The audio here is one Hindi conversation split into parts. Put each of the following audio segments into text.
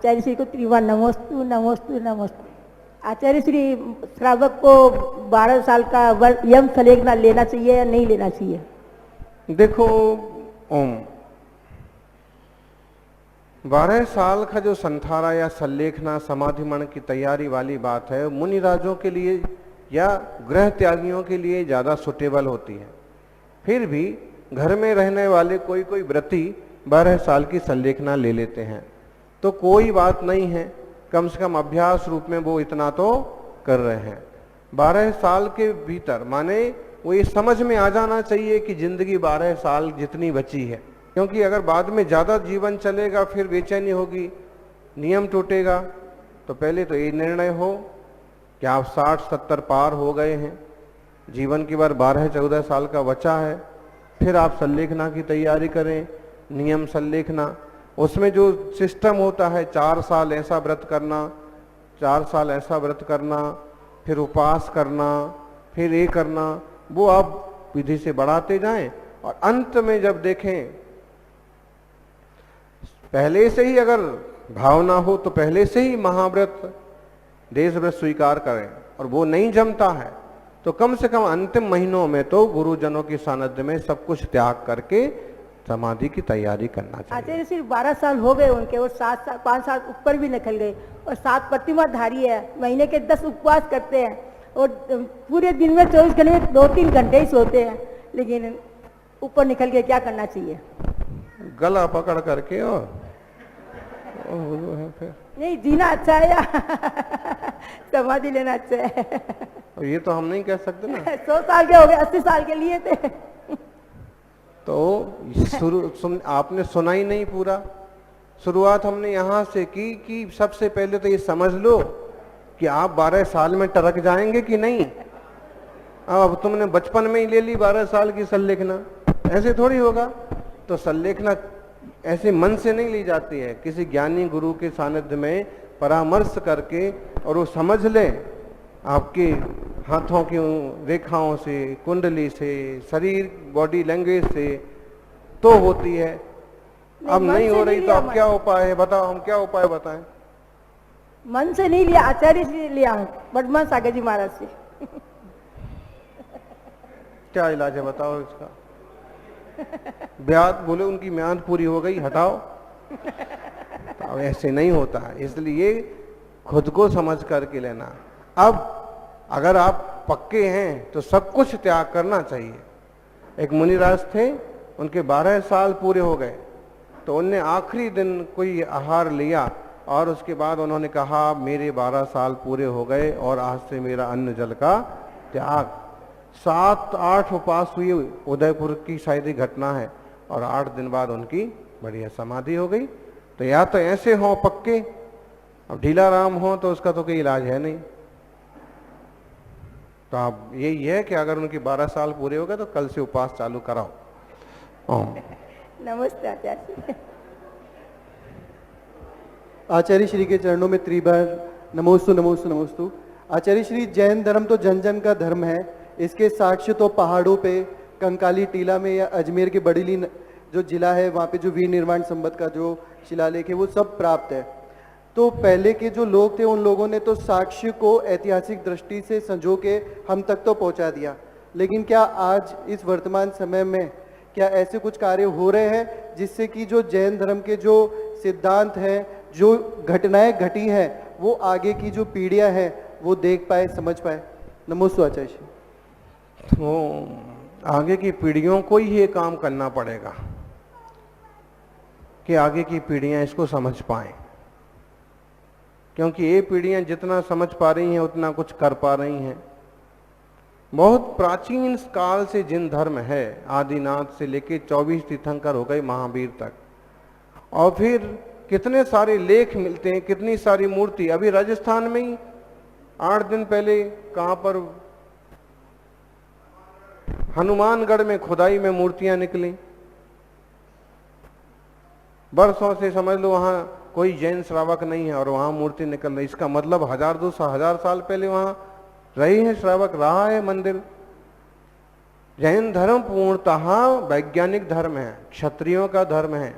आचार्य श्री को त्रिवार नमोस्तु नमोस्तु नमोस्तु। आचार्य श्री श्रावक को 12 साल का यम संलेखना लेना चाहिए या नहीं लेना चाहिए? देखो ओम, 12 साल का जो संथारा या संलेखना समाधिमण की तैयारी वाली बात है, मुनिराजों के लिए या गृह त्यागियों के लिए ज़्यादा सुटेबल होती है। फिर भी घर में रहने वाले कोई कोई व्रती 12 साल की संलेखना ले लेते हैं, तो कोई बात नहीं है, कम से कम अभ्यास रूप में वो इतना तो कर रहे हैं। 12 साल के भीतर माने वो ये समझ में आ जाना चाहिए कि जिंदगी 12 साल जितनी बची है, क्योंकि अगर बाद में ज़्यादा जीवन चलेगा फिर बेचैनी होगी, नियम टूटेगा। तो पहले तो ये निर्णय हो कि आप 60-70 पार हो गए हैं, जीवन की बार 12-14 साल का बचा है, फिर आप संलेखना की तैयारी करें। नियम संलेखना, उसमें जो सिस्टम होता है 4 साल ऐसा व्रत करना, 4 साल ऐसा व्रत करना, फिर उपवास करना, फिर ये करना, वो आप विधि से बढ़ाते जाएं और अंत में जब देखें, पहले से ही अगर भावना हो तो पहले से ही महाव्रत देश व्रत स्वीकार करें, और वो नहीं जमता है तो कम से कम अंतिम महीनों में तो गुरुजनों की सानिध्य में सब कुछ त्याग करके समाधि की तैयारी करना चाहिए। आचार्य सिर्फ 12 साल हो गए उनके, और 7 साल 5 साल ऊपर भी निकल गए, और 7 प्रतिमाधारी है, महीने के 10 उपवास करते हैं, और पूरे दिन में 24 घंटे में 2-3 घंटे ही सोते हैं, लेकिन ऊपर निकल के क्या करना चाहिए? गला पकड़ करके और फिर नहीं, जीना अच्छा है या समाधि लेना अच्छा है? ये तो हम नहीं कह सकते ना। 100 साल के हो गए, 80 साल के लिए थे। तो आपने सुना ही नहीं पूरा। शुरुआत हमने यहाँ से की कि सबसे पहले तो ये समझ लो कि आप 12 साल में टरक जाएंगे कि नहीं। अब तुमने बचपन में ही ले ली 12 साल की संलेखना, ऐसे थोड़ी होगा। तो संलेखना ऐसे मन से नहीं ली जाती है, किसी ज्ञानी गुरु के सानिध्य में परामर्श करके, और वो समझ ले आपके हाथों की रेखाओं से, कुंडली से, शरीर बॉडी लैंग्वेज से तो होती है। अब नहीं हो रही तो अब क्या उपाय है बताओ, हम क्या उपाय बताएं? मन से नहीं लिया, आचार्य से लिया हूँ, बटमान सागर जी महाराज से। क्या इलाज है बताओ इसका? ब्याज बोले उनकी म्याद पूरी हो गई, हटाओ। तो ऐसे नहीं होता है, इसलिए खुद को समझ करके लेना। अब अगर आप पक्के हैं तो सब कुछ त्याग करना चाहिए। एक मुनिराज थे, उनके 12 साल पूरे हो गए, तो उनने आखिरी दिन कोई आहार लिया और उसके बाद उन्होंने कहा मेरे 12 साल पूरे हो गए और आज से मेरा अन्न जल का त्याग। 7-8 उपवास हुए, उदयपुर की शायद ही घटना है, और 8 दिन बाद उनकी बढ़िया समाधि हो गई। तो या तो ऐसे हो पक्के, अब ढीला राम हो तो उसका तो कोई इलाज है नहीं। तो आप यही है कि अगर उनकी 12 साल पूरे हो गए तो कल से उपवास चालू कराओ। नमस्ते आचार्य। आचार्य श्री के चरणों में त्रिबार नमोस्तु नमोस्तु नमोस्तु। आचार्य श्री, जैन धर्म तो जन जन का धर्म है, इसके साक्ष्य तो पहाड़ों पे, कंकाली टीला में या अजमेर के बड़ीली जो जिला है वहाँ पे जो वीर निर्माण संबत का जो शिलालेख है वो सब प्राप्त है। तो पहले के जो लोग थे उन लोगों ने तो साक्ष्य को ऐतिहासिक दृष्टि से संजो के हम तक तो पहुँचा दिया, लेकिन क्या आज इस वर्तमान समय में क्या ऐसे कुछ कार्य हो रहे हैं जिससे कि जो जैन धर्म के जो सिद्धांत हैं, जो घटनाएं घटी हैं, वो आगे की जो पीढ़ियां हैं वो देख पाए, समझ पाए? नमोस्तु आचार्य श्री। तो आगे की पीढ़ियों को ही ये काम करना पड़ेगा कि आगे की पीढ़ियां इसको समझ पाएं, क्योंकि ये पीढ़ियां जितना समझ पा रही हैं उतना कुछ कर पा रही हैं। बहुत प्राचीन काल से जिन धर्म है, आदिनाथ से लेके 24 तीर्थंकर हो गए महावीर तक, और फिर कितने सारे लेख मिलते हैं, कितनी सारी मूर्ति। अभी राजस्थान में ही 8 दिन पहले कहां पर हनुमानगढ़ में खुदाई में मूर्तियां निकली। बरसों से समझ लो वहां कोई जैन श्रावक नहीं है और वहां मूर्ति निकल रही। इसका मतलब 1000-2000 साल पहले वहां रही है श्रावक, रहा है मंदिर। जैन धर्म पूर्णतः वैज्ञानिक धर्म है, क्षत्रियों का धर्म है।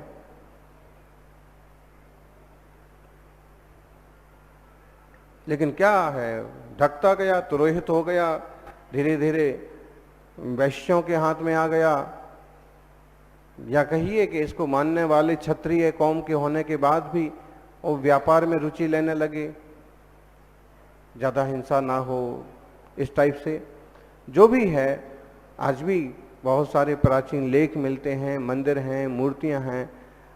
लेकिन क्या है, ढकता गया, तुरोहित हो गया, धीरे धीरे वैश्यों के हाथ में आ गया, या कहिए कि इसको मानने वाले क्षत्रिय कौम के होने के बाद भी वो व्यापार में रुचि लेने लगे, ज़्यादा हिंसा ना हो, इस टाइप से। जो भी है, आज भी बहुत सारे प्राचीन लेख मिलते हैं, मंदिर हैं, मूर्तियां हैं।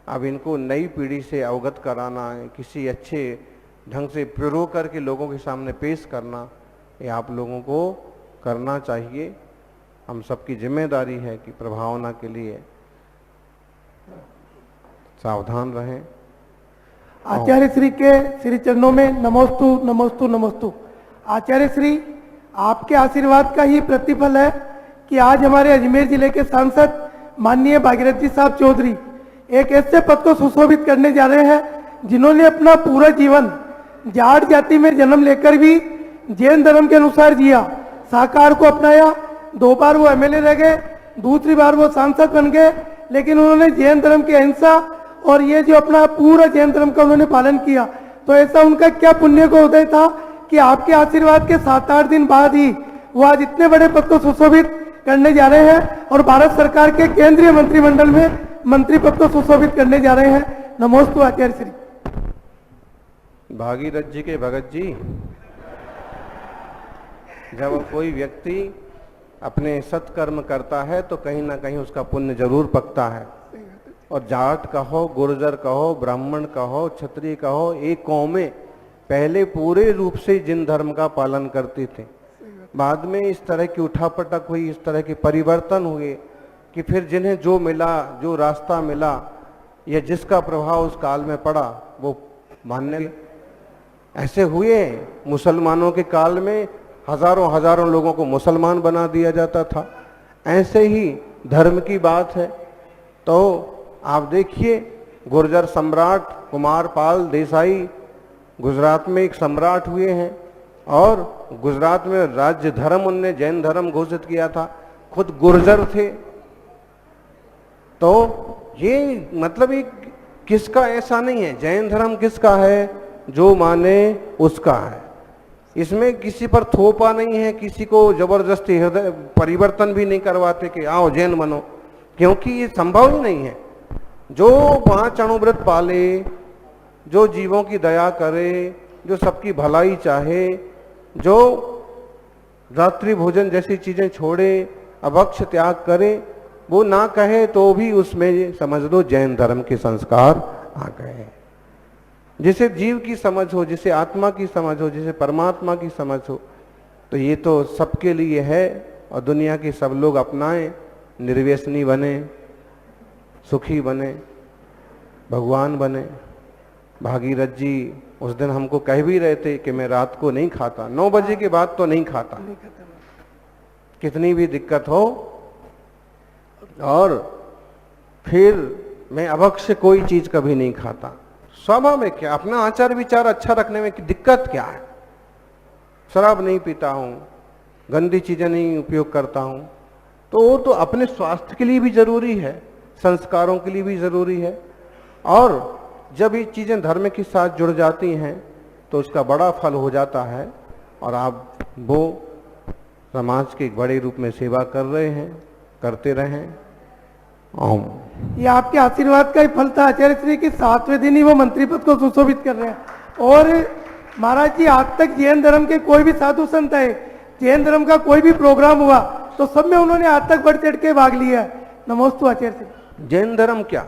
अब इनको नई पीढ़ी से अवगत कराना है, किसी अच्छे ढंग से प्रो करके लोगों के सामने पेश करना, ये आप लोगों को करना चाहिए। हम सबकी जिम्मेदारी है कि प्रभावना के लिए सावधान रहें। आचार्य श्री के श्री चरणों में नमोस्तु नमोस्तु नमोस्तु। आचार्य श्री, आपके आशीर्वाद का ही प्रतिफल है कि आज हमारे अजमेर जिले के सांसद माननीय भागीरथ जी साहब चौधरी एक ऐसे पद को सुशोभित करने जा रहे हैं जिन्होंने अपना पूरा जीवन जाट जाति में जन्म लेकर भी जैन धर्म के अनुसार जिया, शाकाहार को अपनाया। 2 बार वो एमएलए रह गए, दूसरी बार वो सांसद बन गए, लेकिन उन्होंने जैन धर्म की अहिंसा और ये जो अपना पूरा जैन धर्म का उन्होंने पालन किया। तो ऐसा उनका क्या पुण्य का उदय था कि आपके आशीर्वाद के 7-8 दिन बाद ही वो आज इतने बड़े पद को सुशोभित करने जा रहे हैं और भारत सरकार के केंद्रीय मंत्रिमंडल में मंत्री पद को सुशोभित करने जा रहे हैं। नमोस्तु आचार्य श्री। भागीरथ जी के भगत जी, जब कोई व्यक्ति अपने सत्कर्म करता है तो कहीं ना कहीं उसका पुण्य जरूर पकता है। और जाट कहो, गुर्जर कहो, ब्राह्मण कहो, क्षत्रिय कहो, एक कौमें पहले पूरे रूप से जिन धर्म का पालन करते थे, बाद में इस तरह की उठापटक हुई, इस तरह के परिवर्तन हुए कि फिर जिन्हें जो मिला, जो रास्ता मिला या जिसका प्रभाव उस काल में पड़ा वो मानने लगे। ऐसे हुए मुसलमानों के काल में हजारों हजारों लोगों को मुसलमान बना दिया जाता था। ऐसे ही धर्म की बात है। तो आप देखिए, गुर्जर सम्राट कुमारपाल देसाई गुजरात में एक सम्राट हुए हैं और गुजरात में राज्य धर्म उनने जैन धर्म घोषित किया था, खुद गुर्जर थे। तो ये मतलब एक किसका ऐसा नहीं है, जैन धर्म किसका है, जो माने उसका है। इसमें किसी पर थोपा नहीं है, किसी को जबरदस्ती हृदय परिवर्तन भी नहीं करवाते कि आओ जैन बनो, क्योंकि ये संभव ही नहीं है। जो 5 अणुव्रत पाले, जो जीवों की दया करे, जो सबकी भलाई चाहे, जो रात्रि भोजन जैसी चीजें छोड़े, अभक्ष त्याग करे, वो ना कहे तो भी उसमें समझ लो जैन धर्म के संस्कार आ गए। जिसे जीव की समझ हो, जिसे आत्मा की समझ हो, जिसे परमात्मा की समझ हो, तो ये तो सबके लिए है। और दुनिया के सब लोग अपनाएं, निर्व्यसनी बने, सुखी बने, भगवान बने। भागीरथ जी उस दिन हमको कह भी रहे थे कि मैं रात को नहीं खाता, 9 बजे के बाद तो नहीं खाता, कितनी भी दिक्कत हो। और फिर मैं अभक्ष्य कोई चीज कभी नहीं खाता। स्वाभाविक है, अपना आचार विचार अच्छा रखने में दिक्कत क्या है। शराब नहीं पीता हूं, गंदी चीजें नहीं उपयोग करता हूं, तो वो तो अपने स्वास्थ्य के लिए भी जरूरी है, संस्कारों के लिए भी जरूरी है। और जब ये चीजें धर्म के साथ जुड़ जाती हैं तो उसका बड़ा फल हो जाता है। और आप वो समाज के एक बड़े रूप में सेवा कर रहे हैं, करते रहें। ओम। ये आपके आशीर्वाद का ही फल था आचार्य श्री की 7वें दिन ही वो मंत्री पद को सुशोभित कर रहे हैं। और महाराज जी, आज तक जैन धर्म के कोई भी साधु संत है, जैन धर्म का कोई भी प्रोग्राम हुआ तो सब में उन्होंने आज तक बढ़ चढ़ के भाग लिया है। नमोस्तु आचार्य श्री। जैन धर्म क्या,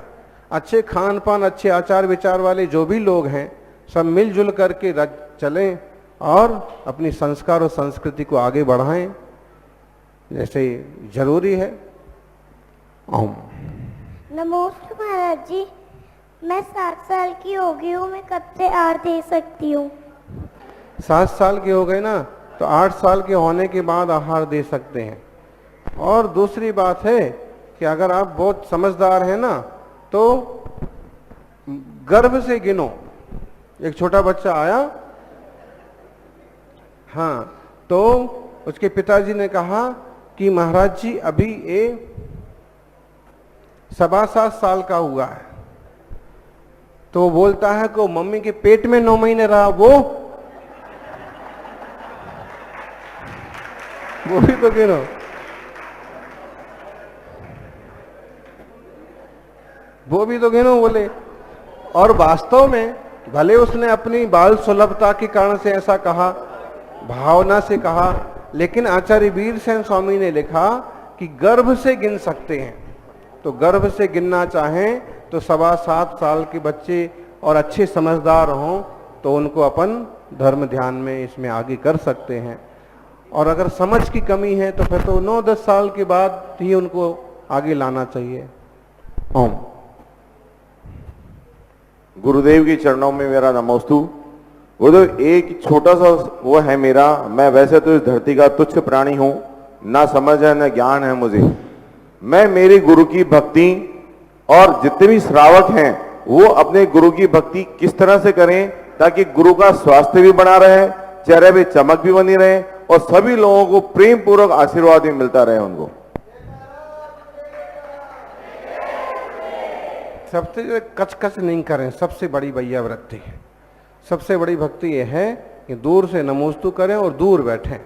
अच्छे खान पान, अच्छे आचार विचार वाले जो भी लोग हैं, सब मिलजुल करके चलें और अपनी संस्कार और संस्कृति को आगे बढ़ाएं, जैसे जरूरी है। ओम। नमस्ते महाराज जी, मैं 7 साल की हो गई हूँ, मैं कब से आहार दे सकती हूँ? 7 साल के हो गए ना, तो 8 साल के होने के बाद आहार दे सकते हैं। और दूसरी बात है कि अगर आप बहुत समझदार हैं ना, तो गर्भ से गिनो। एक छोटा बच्चा आया, हाँ, तो उसके पिताजी ने कहा कि महाराज जी अभी ये 7.25 साल का हुआ है। तो बोलता है कि मम्मी के पेट में 9 महीने रहा वो। वो भी तो गिनो। वो भी तो गिनो बोले। और वास्तव में भले उसने अपनी बाल सुलभता के कारण से ऐसा कहा, भावना से कहा, लेकिन आचार्य वीरसेन स्वामी ने लिखा कि गर्भ से गिन सकते हैं। तो गर्भ से गिनना चाहें तो 7.25 साल के बच्चे और अच्छे समझदार हों तो उनको अपन धर्म ध्यान में इसमें आगे कर सकते हैं। और अगर समझ की कमी है तो फिर तो 9-10 साल के बाद ही उनको आगे लाना चाहिए। ओम। गुरुदेव के चरणों में मेरा नमोस्तु। गुरुदेव, एक छोटा सा वो है मेरा, मैं वैसे तो इस धरती का तुच्छ प्राणी हूं, ना समझ है ना ज्ञान है मुझे। मैं मेरे गुरु की भक्ति और जितने भी श्रावक हैं वो अपने गुरु की भक्ति किस तरह से करें ताकि गुरु का स्वास्थ्य भी बना रहे, चेहरे पे चमक भी बनी रहे और सभी लोगों को प्रेम पूर्वक आशीर्वाद भी मिलता रहे उनको। सबसे कच नहीं करें, सबसे बड़ी भैया वृत्ति है। सबसे बड़ी भक्ति यह है कि दूर से नमोस्तु करें और दूर बैठें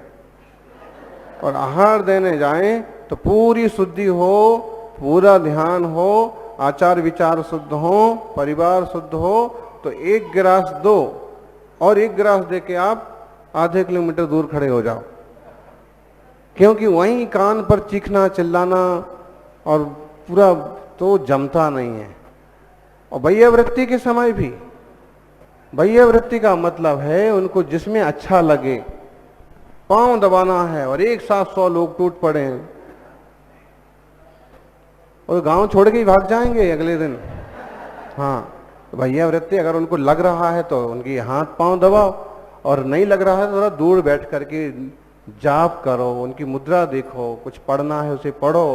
और आहार देने जाएं तो पूरी शुद्धि हो, पूरा ध्यान हो, आचार विचार शुद्ध हो, परिवार शुद्ध हो। तो 1 गिलास दो और 1 गिलास दे के आप आधे किलोमीटर दूर खड़े हो जाओ, क्योंकि वहीं कान पर चीखना चिल्लाना और पूरा तो जमता नहीं है। और भैया वृत्ति के समय भी, भैया वृत्ति का मतलब है उनको जिसमें अच्छा लगे पांव दबाना है और एक साथ 100 लोग टूट पड़े हैं और गांव छोड़ के ही भाग जाएंगे अगले दिन। हाँ, तो भैया वृत्ति अगर उनको लग रहा है तो उनकी हाथ पांव दबाओ और नहीं लग रहा है तो थोड़ा दूर बैठ करके जाप करो, उनकी मुद्रा देखो, कुछ पढ़ना है उसे पढ़ो,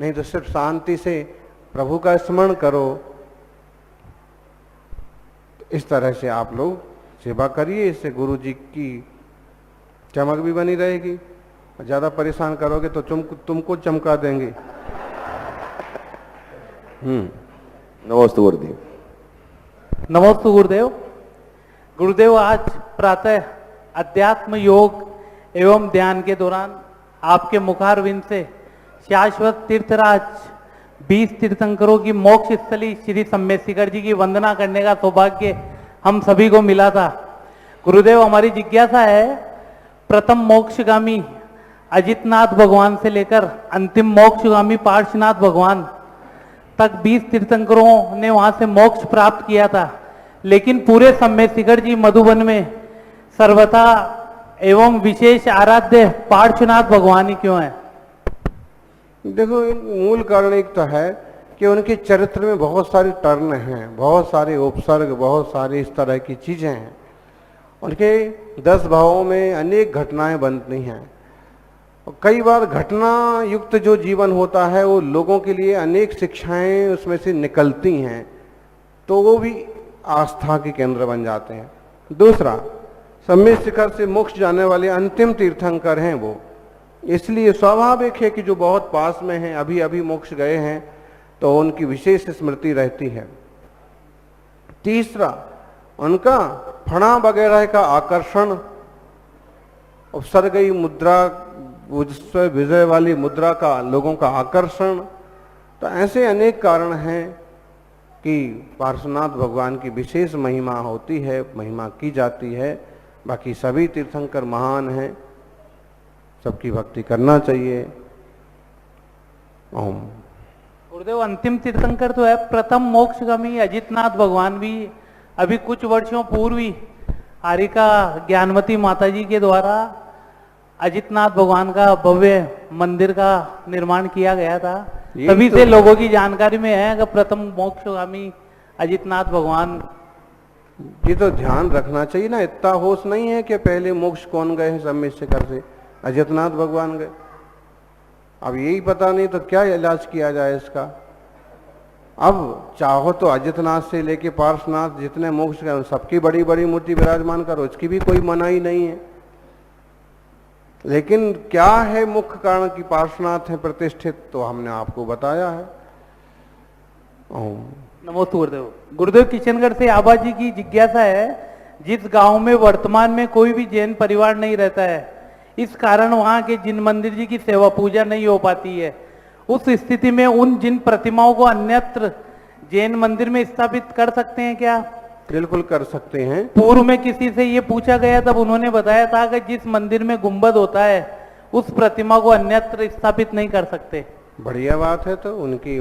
नहीं तो सिर्फ शांति से प्रभु का स्मरण करो। इस तरह से आप लोग सेवा करिए, इससे गुरु जी की चमक भी बनी रहेगी। ज्यादा परेशान करोगे तो तुमको चमका देंगे। नमस्ते गुरुदेव। नमस्ते गुरुदेव। गुरुदेव, आज प्रातः अध्यात्म योग एवं ध्यान के दौरान आपके मुखारविंद से शाश्वत तीर्थराज 20 तीर्थंकरों की मोक्ष स्थली श्री सम्मेशिखर जी की वंदना करने का सौभाग्य हम सभी को मिला था। गुरुदेव, हमारी जिज्ञासा है, प्रथम मोक्षगामी अजितनाथ भगवान से लेकर अंतिम मोक्षगामी पार्श्वनाथ भगवान तक 20 तीर्थंकरों ने वहां से मोक्ष प्राप्त किया था, लेकिन पूरे सम्मेशिखर जी मधुबन में सर्वथा एवं विशेष आराध्य पार्श्वनाथ भगवान ही क्यों है? देखो, मूल कारण एक तो है कि उनके चरित्र में बहुत सारे टर्न हैं, बहुत सारे उपसर्ग, बहुत सारी इस तरह की चीजें हैं। उनके 10 भावों में अनेक घटनाएं बनती हैं। कई बार घटना युक्त जो जीवन होता है वो लोगों के लिए अनेक शिक्षाएं उसमें से निकलती हैं, तो वो भी आस्था के केंद्र बन जाते हैं। दूसरा, सम्मेशिखर से मोक्ष जाने वाले अंतिम तीर्थंकर हैं वो, इसलिए स्वाभाविक है कि जो बहुत पास में हैं, अभी अभी मोक्ष गए हैं, तो उनकी विशेष स्मृति रहती है। तीसरा, उनका फणा वगैरह का आकर्षण, उपसर्गीय मुद्रा, विजय वाली मुद्रा का लोगों का आकर्षण, तो ऐसे अनेक कारण हैं कि पार्श्वनाथ भगवान की विशेष महिमा होती है, महिमा की जाती है। बाकी सभी तीर्थंकर महान हैं, सबकी भक्ति करना चाहिए। ओम। गुरुदेव, अंतिम तीर्थंकर तो है, प्रथम मोक्षगामी अजितनाथ भगवान भी अभी कुछ वर्षों पूर्व ही हारिका ज्ञानमती माता जी के द्वारा अजितनाथ भगवान का भव्य मंदिर का निर्माण किया गया था। तभी से लोगों की जानकारी में है कि प्रथम मोक्षगामी अजितनाथ भगवान। ये तो ध्यान रखना चाहिए ना, इतना होश नहीं है कि पहले मोक्ष कौन गए हैं सम्मेशिखर से, अजितनाथ भगवान गए। अब यही पता नहीं तो क्या इलाज किया जाए इसका। अब चाहो तो अजितनाथ से लेके पार्श्वनाथ जितने मोक्ष गए सबकी बड़ी बड़ी मूर्ति विराजमान करो, इसकी भी कोई मनाही नहीं है। लेकिन क्या है मुख्य कारण कि पार्श्वनाथ है प्रतिष्ठित, तो हमने आपको बताया है। नमस्ते गुरुदेव। गुरुदेव, किशनगढ़ से आबा जी की जिज्ञासा है, जिस गांव में वर्तमान में कोई भी जैन परिवार नहीं रहता है, इस कारण वहाँ के जिन मंदिर जी की सेवा पूजा नहीं हो पाती है, उस स्थिति में उन जिन प्रतिमाओं को अन्यत्र जैन मंदिर में स्थापित कर सकते हैं क्या? बिल्कुल कर सकते हैं। पूर्व में किसी से ये पूछा गया, तब उन्होंने बताया था कि जिस मंदिर में गुंबद होता है उस प्रतिमा को अन्यत्र स्थापित नहीं कर सकते। बढ़िया बात है, तो उनके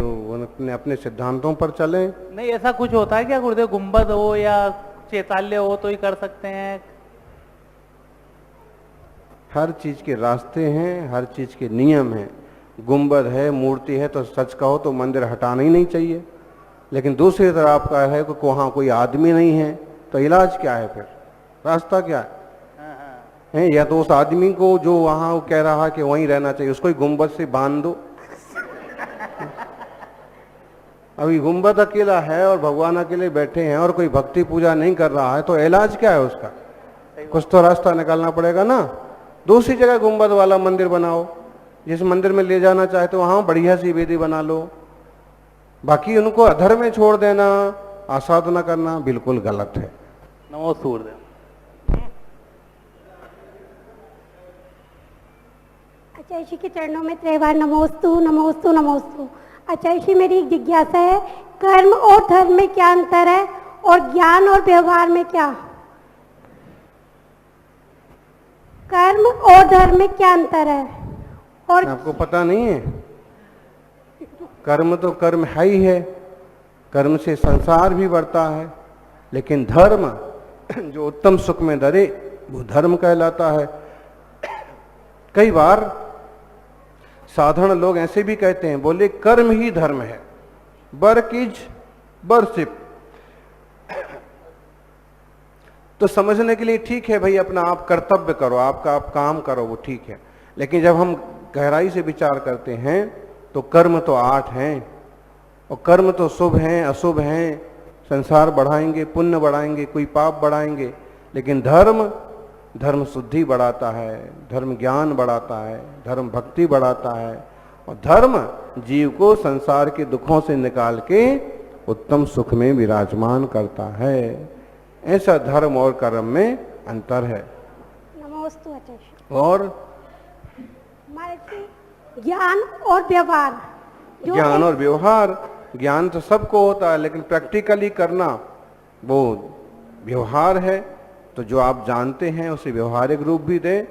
अपने सिद्धांतों पर चले। नहीं, ऐसा कुछ होता है क्या गुरुदेव? गुंबद हो या चैताल्य हो तो ही कर सकते हैं? हर चीज के रास्ते हैं, हर चीज के नियम हैं। गुंबद है, मूर्ति है, तो सच कहो तो मंदिर हटाना ही नहीं चाहिए। लेकिन दूसरी तरफ आपका है कि वहाँ कोई आदमी नहीं है, तो इलाज क्या है? फिर रास्ता क्या है? या तो उस आदमी को जो वहाँ वो कह रहा है कि वहीं रहना चाहिए, उसको ही गुंबद से बांध दो। अभी गुंबद अकेला है और भगवान अकेले बैठे हैं और कोई भक्ति पूजा नहीं कर रहा है, तो इलाज क्या है उसका? कुछ तो रास्ता निकालना पड़ेगा ना। दूसरी जगह गुंबद वाला मंदिर बनाओ, जिस मंदिर में ले जाना चाहे तो वहां बढ़िया सी वेदी बना लो। बाकी उनको अधर्म में छोड़ देना, आसाधना करना बिल्कुल गलत है। नमो सूर्यदेव। आचार्य जी के चरणों में त्रिवार नमोस्तु नमोस्तु नमोस्तु। आचार्य जी, मेरी एक जिज्ञासा है, कर्म और धर्म में क्या अंतर है और ज्ञान और व्यवहार में क्या? कर्म और धर्म में क्या अंतर है? और आपको पता नहीं है? कर्म तो कर्म है ही है, कर्म से संसार भी बढ़ता है, लेकिन धर्म जो उत्तम सुख में धरे वो धर्म कहलाता है। कई बार साधारण लोग ऐसे भी कहते हैं, बोले कर्म ही धर्म है, वर्क इज वर्शिप। तो समझने के लिए ठीक है भाई, अपना आप कर्तव्य करो, आपका आप काम करो, वो ठीक है। लेकिन जब हम गहराई से विचार करते हैं तो कर्म तो 8 हैं, और कर्म तो शुभ हैं, अशुभ हैं, संसार बढ़ाएंगे, पुण्य बढ़ाएंगे, कोई पाप बढ़ाएंगे। लेकिन धर्म शुद्धि बढ़ाता है, धर्म ज्ञान बढ़ाता है, धर्म भक्ति बढ़ाता है, और धर्म जीव को संसार के दुखों से निकाल के उत्तम सुख में विराजमान करता है। ऐसा धर्म और कर्म में अंतर है। नमोस्तु आचार्य। और महाराज जी, ज्ञान और व्यवहार, ज्ञान और व्यवहार, ज्ञान तो सबको होता है, लेकिन प्रैक्टिकली करना वो व्यवहार है। तो जो आप जानते हैं उसे व्यवहारिक रूप भी दें।